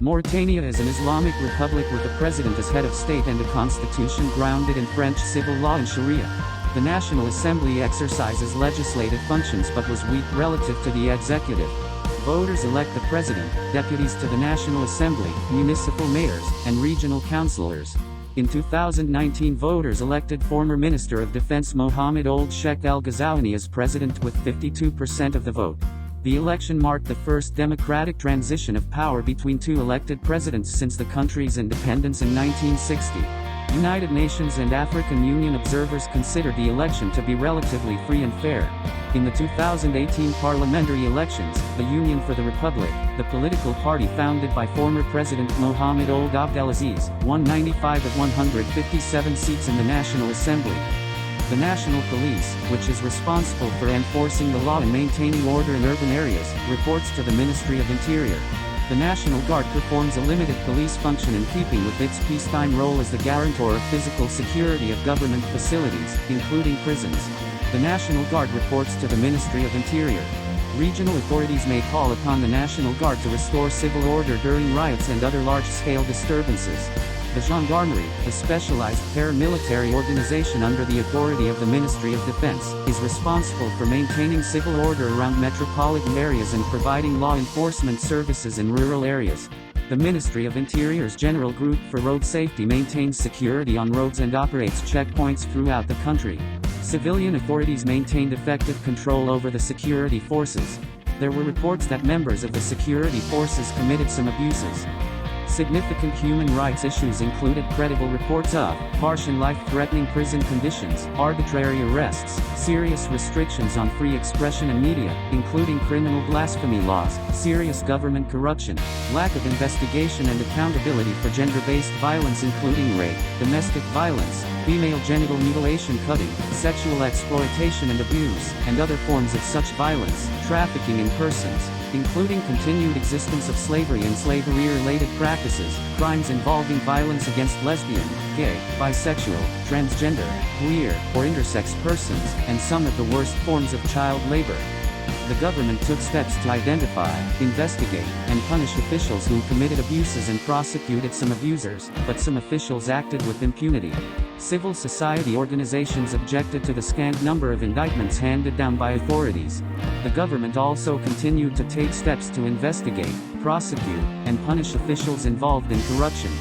Mauritania is an Islamic republic with a president as head of state and a constitution grounded in French civil law and Sharia. The National Assembly exercises legislative functions but was weak relative to the executive. Voters elect the president, deputies to the National Assembly, municipal mayors, and regional councillors. In 2019, voters elected former Minister of Defense Mohammed Ould Sheikh El Ghazouani as president with 52% of the vote. The election marked the first democratic transition of power between two elected presidents since the country's independence in 1960. United Nations and African Union observers considered the election to be relatively free and fair. In the 2018 parliamentary elections, the Union for the Republic, the political party founded by former President Mohammed Ould Abdelaziz, won 95 of 157 seats in the National Assembly. The National Police, which is responsible for enforcing the law and maintaining order in urban areas, reports to the Ministry of Interior. The National Guard performs a limited police function in keeping with its peacetime role as the guarantor of physical security of government facilities, including prisons. The National Guard reports to the Ministry of Interior. Regional authorities may call upon the National Guard to restore civil order during riots and other large-scale disturbances. The Gendarmerie, a specialized paramilitary organization under the authority of the Ministry of Defense, is responsible for maintaining civil order around metropolitan areas and providing law enforcement services in rural areas. The Ministry of Interior's General Group for Road Safety maintains security on roads and operates checkpoints throughout the country. Civilian authorities maintained effective control over the security forces. There were reports that members of the security forces committed some abuses. Significant human rights issues included credible reports of harsh and life-threatening prison conditions, arbitrary arrests, serious restrictions on free expression and media, including criminal blasphemy laws, serious government corruption, lack of investigation and accountability for gender-based violence including rape, domestic violence, female genital mutilation, cutting, sexual exploitation and abuse, and other forms of such violence, trafficking in persons, including continued existence of slavery and slavery-related practices, crimes involving violence against lesbian, gay, bisexual, transgender, queer, or intersex persons, and some of the worst forms of child labor. The government took steps to identify, investigate, and punish officials who committed abuses and prosecuted some abusers, but some officials acted with impunity. Civil society organizations objected to the scant number of indictments handed down by authorities. The government also continued to take steps to investigate, prosecute, and punish officials involved in corruption.